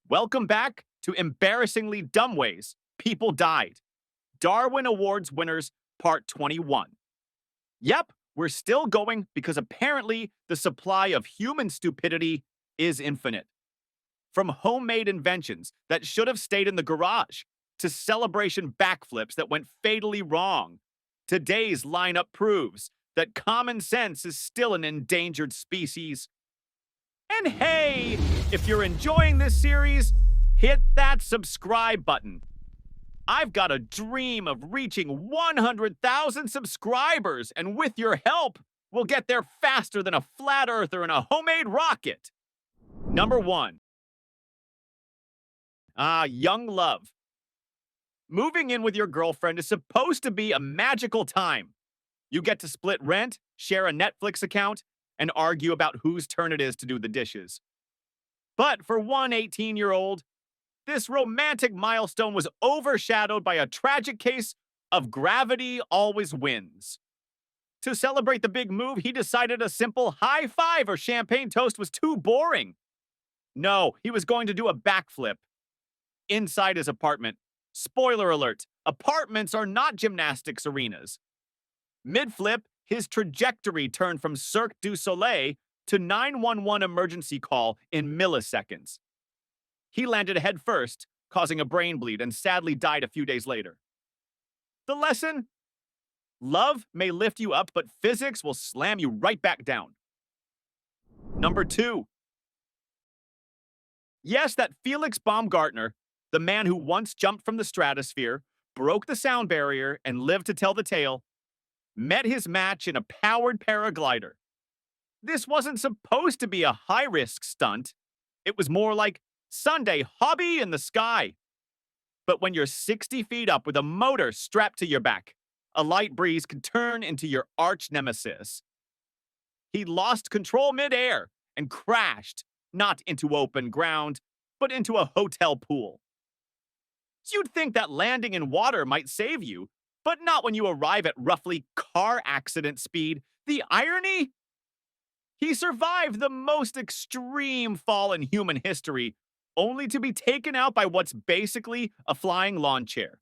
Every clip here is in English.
Welcome back to Embarrassingly Dumb Ways People Died. Darwin Awards winners, part 21. Yep, we're still going because apparently the supply of human stupidity is infinite. From homemade inventions that should have stayed in the garage, to celebration backflips that went fatally wrong, today's lineup proves that common sense is still an endangered species. And hey, if you're enjoying this series, hit that subscribe button. I've got a dream of reaching 100,000 subscribers, and with your help, we'll get there faster than a flat earther in a homemade rocket. Number 1. Young love. Moving in with your girlfriend is supposed to be a magical time. You get to split rent, share a Netflix account, and argue about whose turn it is to do the dishes. But for one 18-year-old, this romantic milestone was overshadowed by a tragic case of gravity always wins. To celebrate the big move, he decided a simple high five or champagne toast was too boring. No, he was going to do a backflip. Inside his apartment, spoiler alert, apartments are not gymnastics arenas. Mid-flip, his trajectory turned from Cirque du Soleil to 911 emergency call in milliseconds. He landed head first, causing a brain bleed, and sadly died a few days later. The lesson? Love may lift you up, but physics will slam you right back down. Number 2. Yes, that Felix Bombgartner, the man who once jumped from the stratosphere, broke the sound barrier, and lived to tell the tale, met his match in a powered paraglider. This wasn't supposed to be a high-risk stunt. It was more like Sunday hobby in the sky. But when you're 60 feet up with a motor strapped to your back, a light breeze can turn into your arch nemesis. He lost control midair and crashed, not into open ground, but into a hotel pool. You'd think that landing in water might save you, but not when you arrive at roughly car accident speed. The irony? He survived the most extreme fall in human history, only to be taken out by what's basically a flying lawn chair.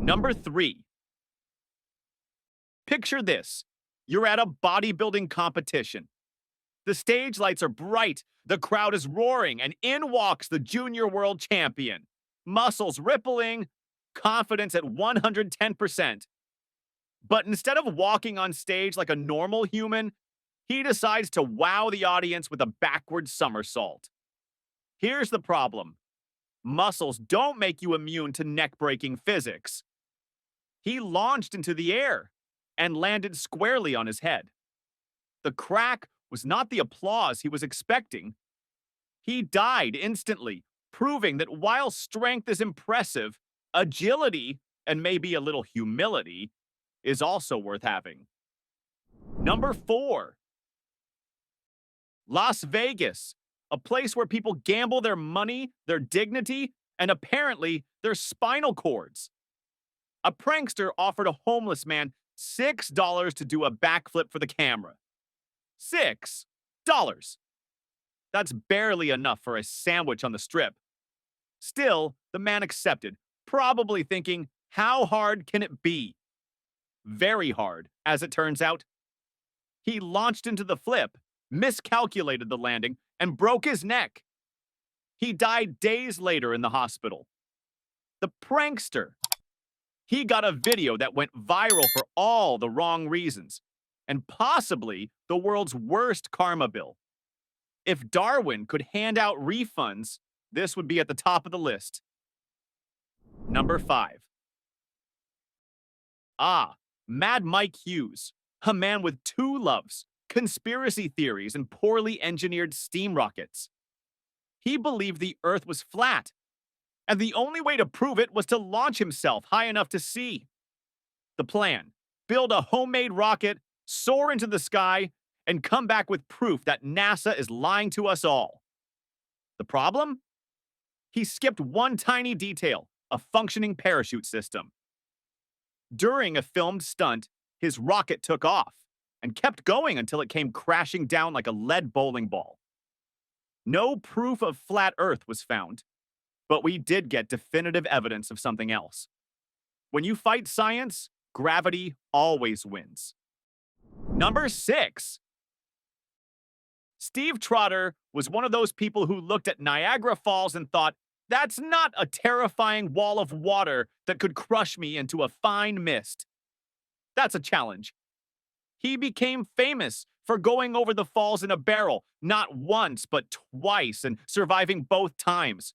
Number 3. Picture this. You're at a bodybuilding competition. The stage lights are bright, the crowd is roaring, and in walks the junior world champion. Muscles rippling, confidence at 110%. But instead of walking on stage like a normal human, he decides to wow the audience with a backward somersault. Here's the problem. Muscles don't make you immune to neck-breaking physics. He launched into the air and landed squarely on his head. The crack was not the applause he was expecting. He died instantly, proving that while strength is impressive, agility, and maybe a little humility, is also worth having. Number 4. Las Vegas, a place where people gamble their money, their dignity, and apparently their spinal cords. A prankster offered a homeless man $6 to do a backflip for the camera. $6. That's barely enough for a sandwich on the strip. Still, the man accepted, probably thinking, how hard can it be? Very hard, as it turns out. He launched into the flip, miscalculated the landing, and broke his neck. He died days later in the hospital. The prankster. He got a video that went viral for all the wrong reasons, and possibly the world's worst karma bill. If Darwin could hand out refunds, this would be at the top of the list. Number 5. Mad Mike Hughes, a man with 2 loves, conspiracy theories, and poorly engineered steam rockets. He believed the Earth was flat, and the only way to prove it was to launch himself high enough to see. The plan: build a homemade rocket, soar into the sky, and come back with proof that NASA is lying to us all. The problem? He skipped one tiny detail: a functioning parachute system. During a filmed stunt, his rocket took off and kept going until it came crashing down like a lead bowling ball. No proof of flat Earth was found, but we did get definitive evidence of something else. When you fight science, gravity always wins. Number 6. Steve Troder was one of those people who looked at Niagara Falls and thought, that's not a terrifying wall of water that could crush me into a fine mist. That's a challenge. He became famous for going over the falls in a barrel, not once, but twice, and surviving both times.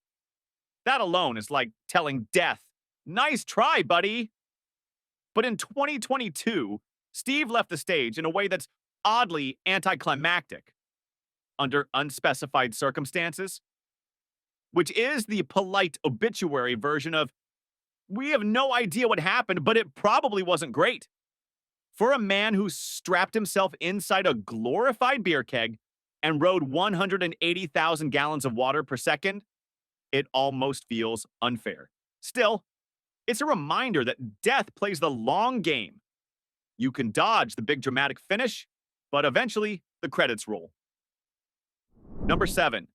That alone is like telling death, nice try, buddy. But in 2022, Steve left the stage in a way that's oddly anticlimactic, under unspecified circumstances, which is the polite obituary version of, we have no idea what happened, but it probably wasn't great. For a man who strapped himself inside a glorified beer keg and rode 180,000 gallons of water per second, it almost feels unfair. Still, it's a reminder that death plays the long game. You can dodge the big dramatic finish, but eventually the credits roll. Number 7.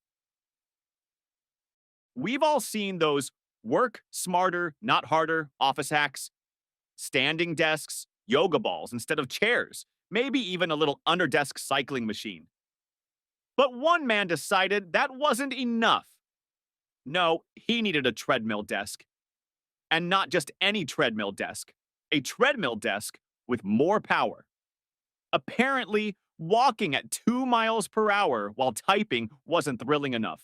We've all seen those work smarter, not harder office hacks. Standing desks, yoga balls instead of chairs, maybe even a little under-desk cycling machine. But one man decided that wasn't enough. No, he needed a treadmill desk. And not just any treadmill desk, a treadmill desk with more power. Apparently, walking at 2 miles per hour while typing wasn't thrilling enough.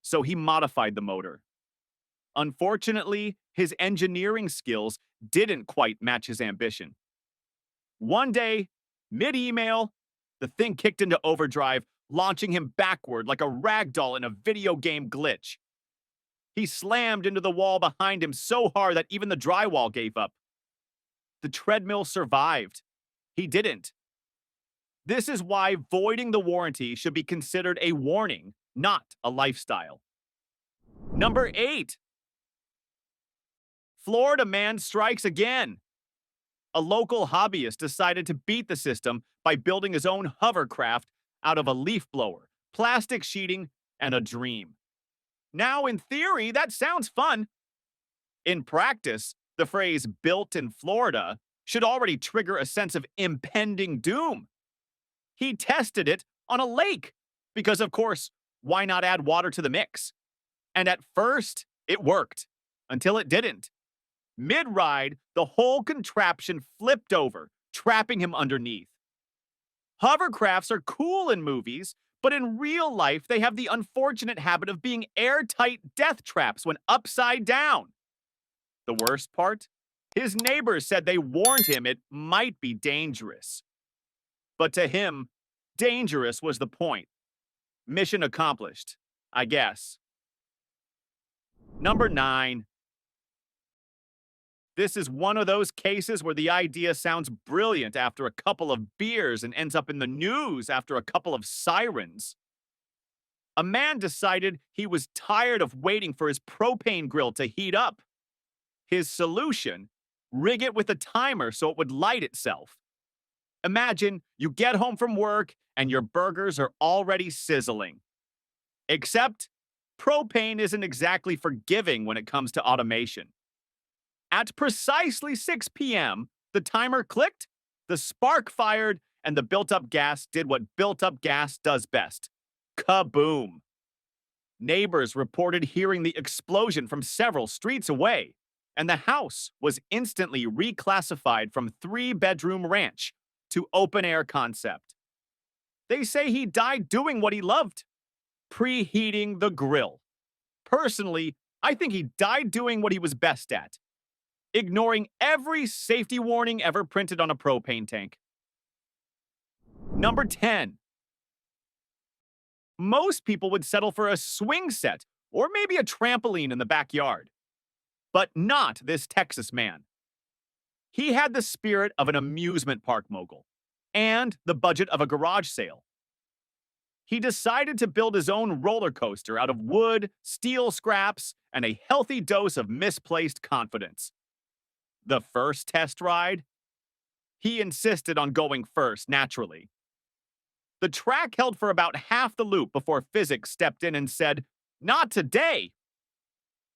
So he modified the motor. Unfortunately, his engineering skills didn't quite match his ambition. One day, mid-email, the thing kicked into overdrive, launching him backward like a ragdoll in a video game glitch. He slammed into the wall behind him so hard that even the drywall gave up. The treadmill survived. He didn't. This is why voiding the warranty should be considered a warning, not a lifestyle. Number 8. Florida man strikes again. A local hobbyist decided to beat the system by building his own hovercraft out of a leaf blower, plastic sheeting, and a dream. Now, in theory, that sounds fun. In practice, the phrase built in Florida should already trigger a sense of impending doom. He tested it on a lake because, of course, why not add water to the mix? And at first, it worked until it didn't. Mid-ride, the whole contraption flipped over, trapping him underneath. Hovercrafts are cool in movies, but in real life, they have the unfortunate habit of being airtight death traps when upside down. The worst part? His neighbors said they warned him it might be dangerous. But to him, dangerous was the point. Mission accomplished, I guess. Number 9. This is one of those cases where the idea sounds brilliant after a couple of beers and ends up in the news after a couple of sirens. A man decided he was tired of waiting for his propane grill to heat up. His solution? Rig it with a timer so it would light itself. Imagine you get home from work and your burgers are already sizzling. Except, propane isn't exactly forgiving when it comes to automation. At precisely 6 p.m., the timer clicked, the spark fired, and the built-up gas did what built-up gas does best. Kaboom! Neighbors reported hearing the explosion from several streets away, and the house was instantly reclassified from 3-bedroom ranch to open-air concept. They say he died doing what he loved, preheating the grill. Personally, I think he died doing what he was best at, ignoring every safety warning ever printed on a propane tank. Number 10. Most people would settle for a swing set or maybe a trampoline in the backyard. But not this Texas man. He had the spirit of an amusement park mogul and the budget of a garage sale. He decided to build his own roller coaster out of wood, steel scraps, and a healthy dose of misplaced confidence. The first test ride? He insisted on going first, naturally. The track held for about half the loop before physics stepped in and said, "Not today."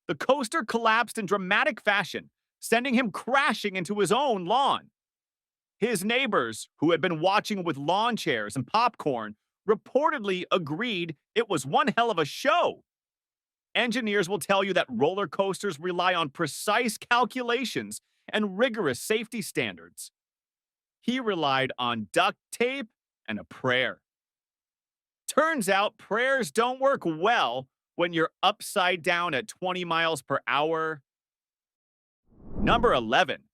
The coaster collapsed in dramatic fashion, sending him crashing into his own lawn. His neighbors, who had been watching with lawn chairs and popcorn, reportedly agreed it was one hell of a show. Engineers will tell you that roller coasters rely on precise calculations and rigorous safety standards. He relied on duct tape and a prayer. Turns out prayers don't work well when you're upside down at 20 miles per hour. Number 11.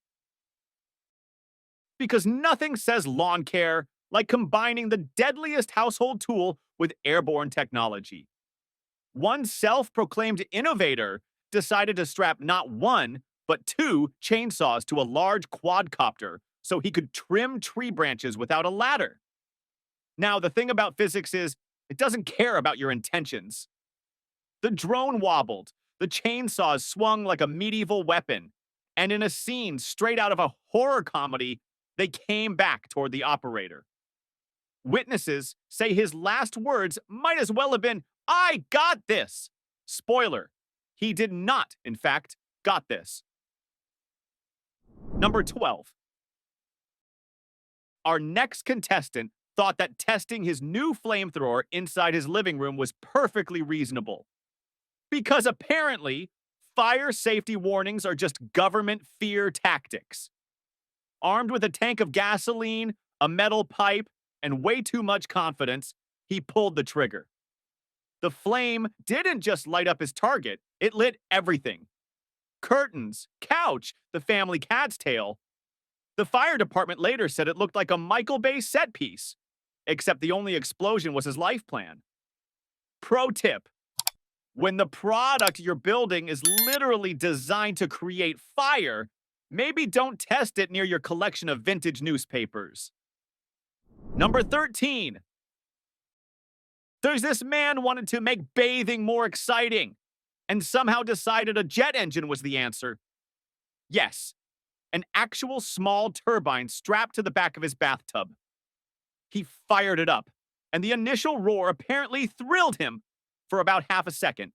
Because nothing says lawn care like combining the deadliest household tool with airborne technology. One self-proclaimed innovator decided to strap not one, but two chainsaws to a large quadcopter so he could trim tree branches without a ladder. Now, the thing about physics is, it doesn't care about your intentions. The drone wobbled, the chainsaws swung like a medieval weapon, and in a scene straight out of a horror comedy, they came back toward the operator. Witnesses say his last words might as well have been, "I got this." Spoiler, he did not, in fact, got this. Number 12. Our next contestant thought that testing his new flamethrower inside his living room was perfectly reasonable. Because apparently, fire safety warnings are just government fear tactics. Armed with a tank of gasoline, a metal pipe, and way too much confidence, he pulled the trigger. The flame didn't just light up his target, it lit everything. Curtains, couch, the family cat's tail. The fire department later said it looked like a Michael Bay set piece, except the only explosion was his life plan. Pro tip: when the product you're building is literally designed to create fire, maybe don't test it near your collection of vintage newspapers. Number 13. There's this man wanted to make bathing more exciting and somehow decided a jet engine was the answer. Yes, an actual small turbine strapped to the back of his bathtub. He fired it up, and the initial roar apparently thrilled him for about half a second.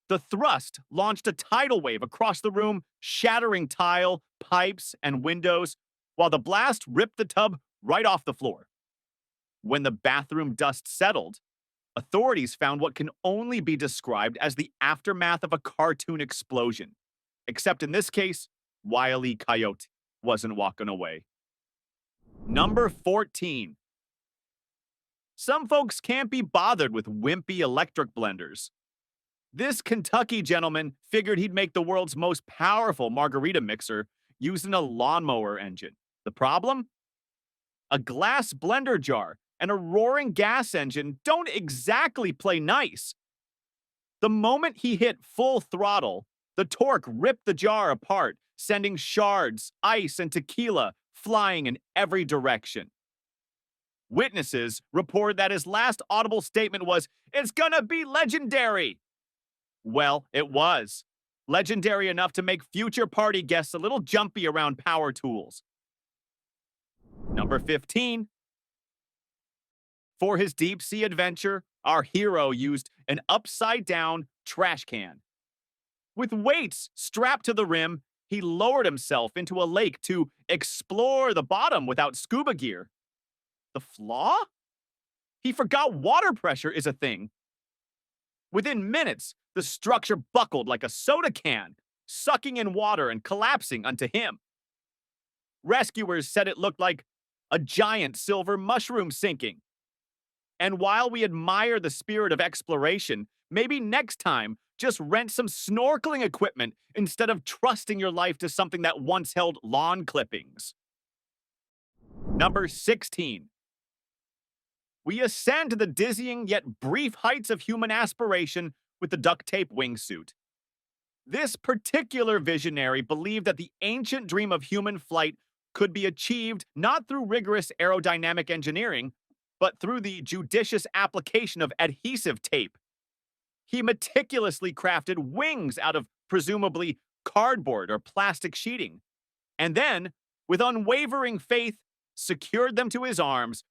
The thrust launched a tidal wave across the room, shattering tile, pipes, and windows, while the blast ripped the tub right off the floor. When the bathroom dust settled, authorities found what can only be described as the aftermath of a cartoon explosion. Except in this case, Wile E. Coyote wasn't walking away. Number 14. Some folks can't be bothered with wimpy electric blenders. This Kentucky gentleman figured he'd make the world's most powerful Margarita Mixer using a lawnmower engine. The problem? A glass blender jar and a roaring gas engine don't exactly play nice. The moment he hit full throttle, the torque ripped the jar apart, sending shards, ice, and tequila flying in every direction. Witnesses report that his last audible statement was, "It's gonna be legendary." Well, it was. Legendary enough to make future party guests a little jumpy around power tools. Number 15. For his deep-sea adventure, our hero used an upside-down trash can. With weights strapped to the rim, he lowered himself into a lake to explore the bottom without scuba gear. The flaw? He forgot water pressure is a thing. Within minutes, the structure buckled like a soda can, sucking in water and collapsing onto him. Rescuers said it looked like a giant silver mushroom sinking. And while we admire the spirit of exploration, maybe next time, just rent some snorkeling equipment instead of trusting your life to something that once held lawn clippings. Number 16. We ascend to the dizzying yet brief heights of human aspiration with the duct tape wingsuit. This particular visionary believed that the ancient dream of human flight could be achieved not through rigorous aerodynamic engineering, but through the judicious application of adhesive tape. He meticulously crafted wings out of presumably cardboard or plastic sheeting, and then, with unwavering faith, secured them to his arms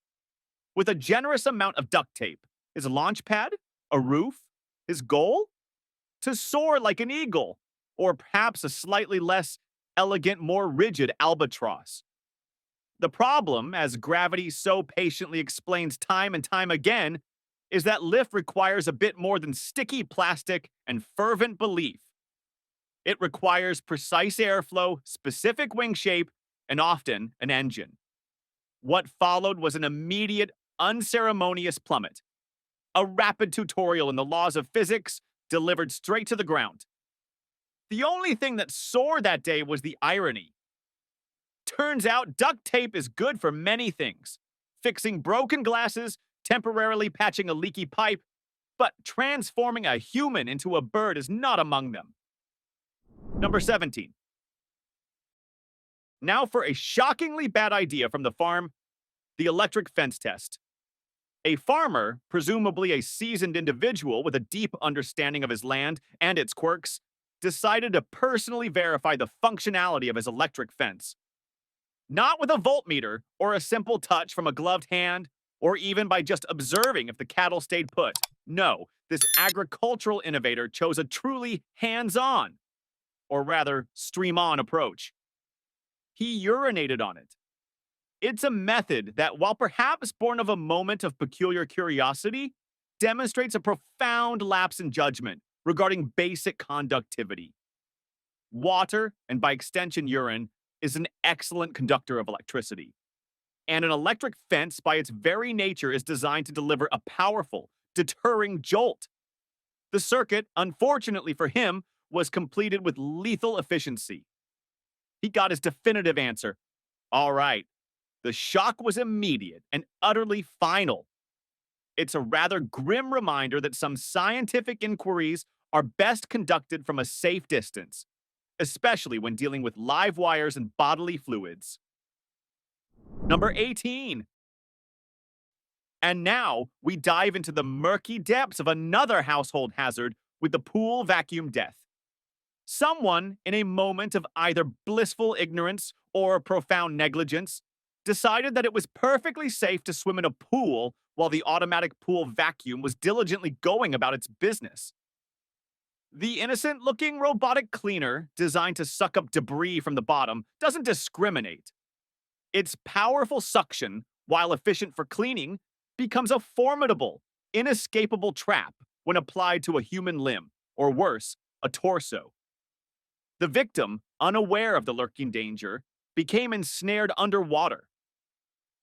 with a generous amount of duct tape. His launch pad? A roof? His goal? To soar like an eagle, or perhaps a slightly less elegant, more rigid albatross. The problem, as gravity so patiently explains time and time again, is that lift requires a bit more than sticky plastic and fervent belief. It requires precise airflow, specific wing shape, and often an engine. What followed was an immediate, unceremonious plummet. A rapid tutorial in the laws of physics delivered straight to the ground. The only thing that soared that day was the irony. Turns out duct tape is good for many things. Fixing broken glasses, temporarily patching a leaky pipe, but transforming a human into a bird is not among them. Number 17. Now for a shockingly bad idea from the farm, the electric fence test. A farmer, presumably a seasoned individual with a deep understanding of his land and its quirks, decided to personally verify the functionality of his electric fence. Not with a voltmeter or a simple touch from a gloved hand, or even by just observing if the cattle stayed put. No, this agricultural innovator chose a truly hands-on, or rather, stream-on approach. He urinated on it. It's a method that, while perhaps born of a moment of peculiar curiosity, demonstrates a profound lapse in judgment regarding basic conductivity. Water, and by extension urine, is an excellent conductor of electricity. And an electric fence, by its very nature, is designed to deliver a powerful, deterring jolt. The circuit, unfortunately for him, was completed with lethal efficiency. He got his definitive answer. All right. The shock was immediate and utterly final. It's a rather grim reminder that some scientific inquiries are best conducted from a safe distance, especially when dealing with live wires and bodily fluids. Number 18. And now we dive into the murky depths of another household hazard with the pool vacuum death. Someone, in a moment of either blissful ignorance or profound negligence, decided that it was perfectly safe to swim in a pool while the automatic pool vacuum was diligently going about its business. The innocent-looking robotic cleaner, designed to suck up debris from the bottom, doesn't discriminate. Its powerful suction, while efficient for cleaning, becomes a formidable, inescapable trap when applied to a human limb, or worse, a torso. The victim, unaware of the lurking danger, became ensnared underwater.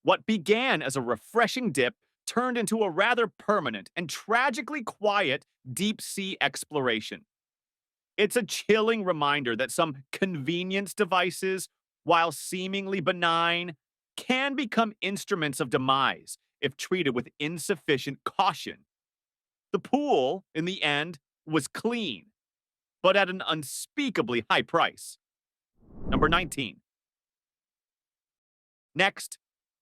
What began as a refreshing dip turned into a rather permanent and tragically quiet deep-sea exploration. It's a chilling reminder that some convenience devices, while seemingly benign, can become instruments of demise if treated with insufficient caution. The pool, in the end, was clean, but at an unspeakably high price. Number 19. Next,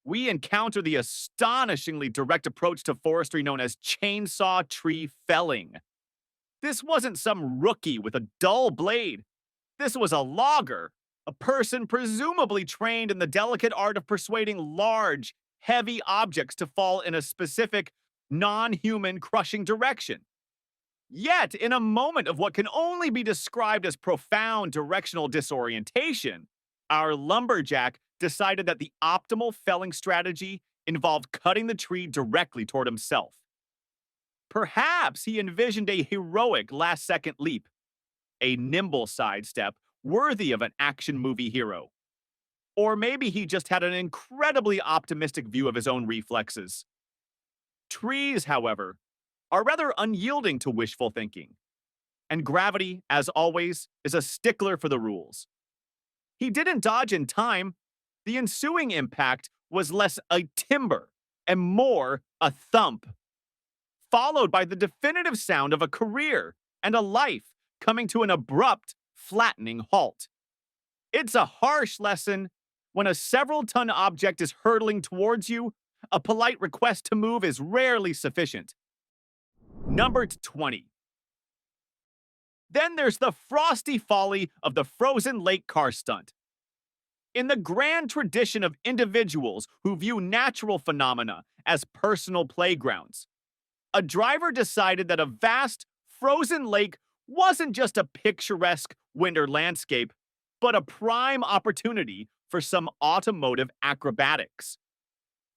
we encounter the astonishingly direct approach to forestry known as chainsaw tree felling. This wasn't some rookie with a dull blade. This was a logger, a person presumably trained in the delicate art of persuading large, heavy objects to fall in a specific, non-human crushing direction. Yet, in a moment of what can only be described as profound directional disorientation, our lumberjack decided that the optimal felling strategy involved cutting the tree directly toward himself. Perhaps he envisioned a heroic last-second leap, a nimble sidestep worthy of an action movie hero. Or maybe he just had an incredibly optimistic view of his own reflexes. Trees, however, are rather unyielding to wishful thinking, and gravity, as always, is a stickler for the rules. He didn't dodge in time. The ensuing impact was less a timber and more a thump, followed by the definitive sound of a career and a life coming to an abrupt, flattening halt. It's a harsh lesson. When a several-ton object is hurtling towards you, a polite request to move is rarely sufficient. Number 20. Then there's the frosty folly of the frozen lake car stunt. In the grand tradition of individuals who view natural phenomena as personal playgrounds, a driver decided that a vast, frozen lake wasn't just a picturesque winter landscape, but a prime opportunity for some automotive acrobatics,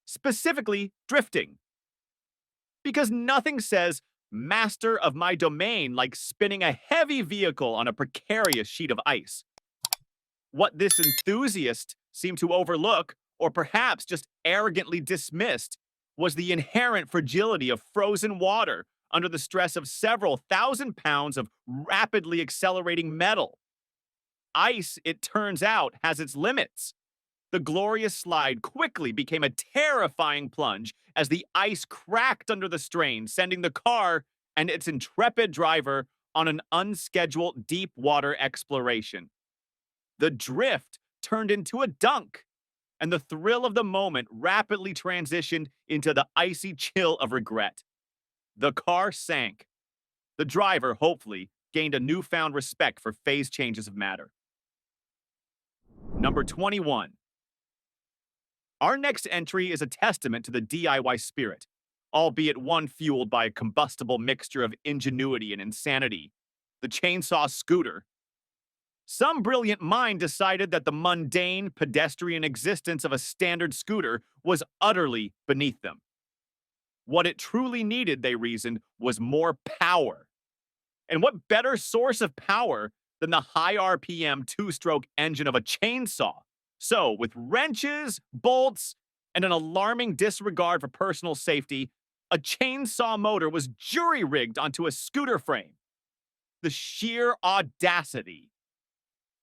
specifically drifting. Because nothing says master of my domain like spinning a heavy vehicle on a precarious sheet of ice. What this enthusiast seemed to overlook, or perhaps just arrogantly dismissed, was the inherent fragility of frozen water under the stress of several thousand pounds of rapidly accelerating metal. Ice, it turns out, has its limits. The glorious slide quickly became a terrifying plunge as the ice cracked under the strain, sending the car and its intrepid driver on an unscheduled deep water exploration. The drift turned into a dunk, and the thrill of the moment rapidly transitioned into the icy chill of regret. The car sank. The driver, hopefully, gained a newfound respect for phase changes of matter. Number 21. Our next entry is a testament to the DIY spirit, albeit one fueled by a combustible mixture of ingenuity and insanity: the chainsaw scooter. Some brilliant mind decided that the mundane, pedestrian existence of a standard scooter was utterly beneath them. What it truly needed, they reasoned, was more power. And what better source of power than the high RPM two-stroke engine of a chainsaw? So, with wrenches, bolts, and an alarming disregard for personal safety, a chainsaw motor was jury-rigged onto a scooter frame. The sheer audacity.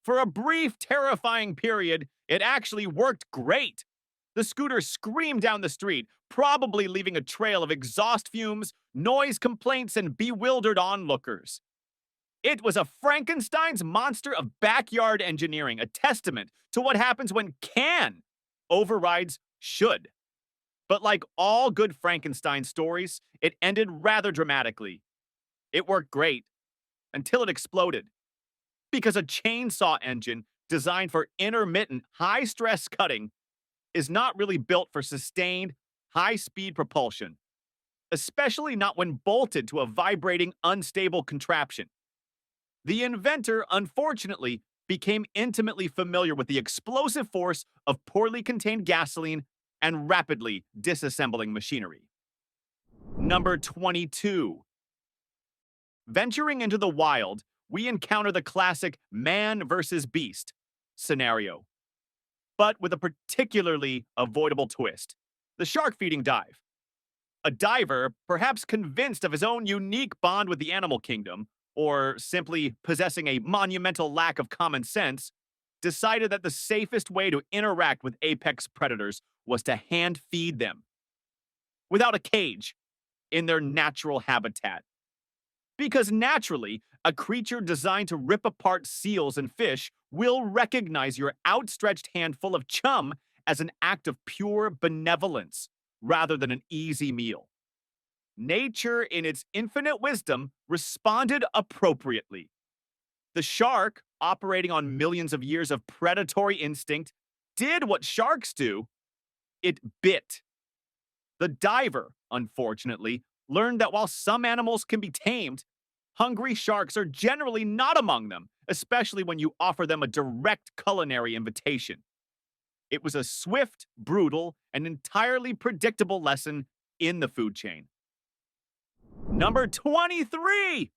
For a brief, terrifying period, it actually worked great. The scooter screamed down the street, probably leaving a trail of exhaust fumes, noise complaints, and bewildered onlookers. It was a Frankenstein's monster of backyard engineering, a testament to what happens when can overrides should. But like all good Frankenstein stories, it ended rather dramatically. It worked great until it exploded. Because a chainsaw engine designed for intermittent, high-stress cutting is not really built for sustained, high-speed propulsion, especially not when bolted to a vibrating, unstable contraption. The inventor, unfortunately, became intimately familiar with the explosive force of poorly contained gasoline and rapidly disassembling machinery. Number 22. Venturing into the wild, we encounter the classic man versus beast scenario, but with a particularly avoidable twist: the shark feeding dive. A diver, perhaps convinced of his own unique bond with the animal kingdom, or simply possessing a monumental lack of common sense, decided that the safest way to interact with apex predators was to hand feed them, without a cage, in their natural habitat. Because naturally, a creature designed to rip apart seals and fish will recognize your outstretched hand full of chum as an act of pure benevolence rather than an easy meal. Nature, in its infinite wisdom, responded appropriately. The shark, operating on millions of years of predatory instinct, did what sharks do: it bit. The diver, unfortunately, learned that while some animals can be tamed, hungry sharks are generally not among them, especially when you offer them a direct culinary invitation. It was a swift, brutal, and entirely predictable lesson in the food chain. Number 23!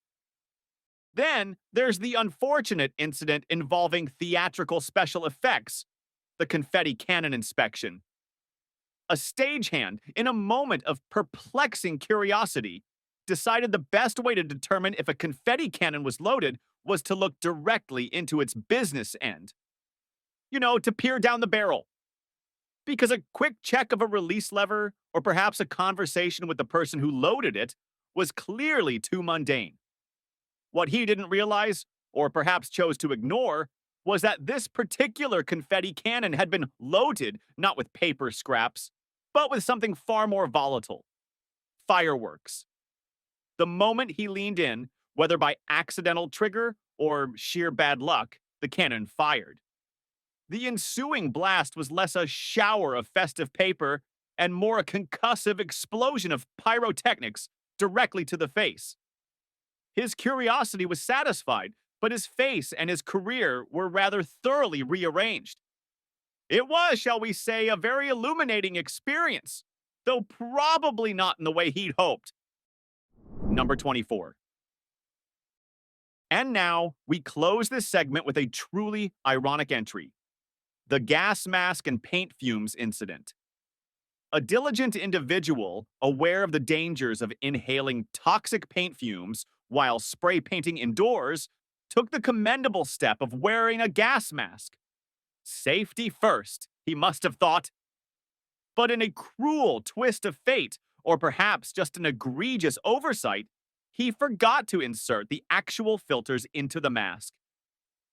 Then there's the unfortunate incident involving theatrical special effects: the confetti cannon inspection. A stagehand, in a moment of perplexing curiosity, decided the best way to determine if a confetti cannon was loaded was to look directly into its business end. To peer down the barrel. Because a quick check of a release lever, or perhaps a conversation with the person who loaded it, was clearly too mundane. What he didn't realize, or perhaps chose to ignore, was that this particular confetti cannon had been loaded not with paper scraps, but with something far more volatile: fireworks. The moment he leaned in, whether by accidental trigger or sheer bad luck, the cannon fired. The ensuing blast was less a shower of festive paper and more a concussive explosion of pyrotechnics directly to the face. His curiosity was satisfied, but his face and his career were rather thoroughly rearranged. It was, shall we say, a very illuminating experience, though probably not in the way he'd hoped. Number 24. And now, we close this segment with a truly ironic entry: the gas mask and paint fumes incident. A diligent individual, aware of the dangers of inhaling toxic paint fumes while spray painting indoors, took the commendable step of wearing a gas mask. Safety first, he must have thought. But in a cruel twist of fate, or perhaps just an egregious oversight, he forgot to insert the actual filters into the mask.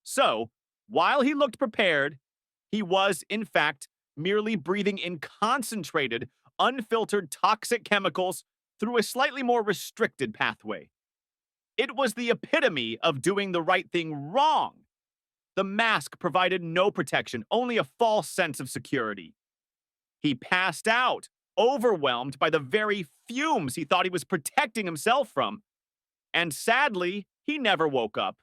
So, while he looked prepared, he was, in fact, merely breathing in concentrated, unfiltered toxic chemicals through a slightly more restricted pathway. It was the epitome of doing the right thing wrong. The mask provided no protection, only a false sense of security. He passed out, overwhelmed by the very fumes he thought he was protecting himself from. And sadly, he never woke up.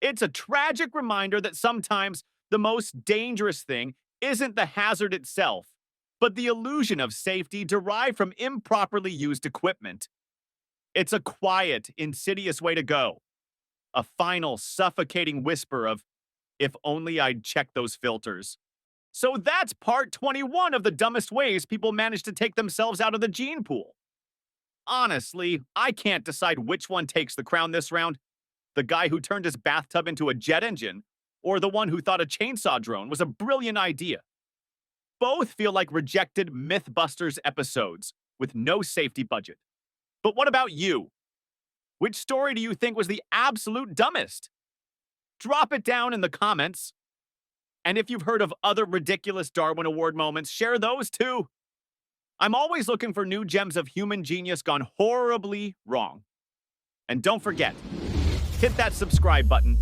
It's a tragic reminder that sometimes the most dangerous thing isn't the hazard itself, but the illusion of safety derived from improperly used equipment. It's a quiet, insidious way to go. A final, suffocating whisper of, if only I'd checked those filters. So that's part 21 of the dumbest ways people manage to take themselves out of the gene pool. Honestly, I can't decide which one takes the crown this round. The guy who turned his bathtub into a jet engine, or the one who thought a chainsaw drone was a brilliant idea. Both feel like rejected Mythbusters episodes with no safety budget. But what about you? Which story do you think was the absolute dumbest? Drop it down in the comments. And if you've heard of other ridiculous Darwin Award moments, share those too. I'm always looking for new gems of human genius gone horribly wrong. And don't forget, hit that subscribe button.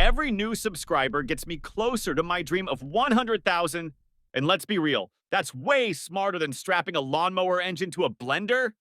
Every new subscriber gets me closer to my dream of 100,000. And let's be real, that's way smarter than strapping a lawnmower engine to a blender.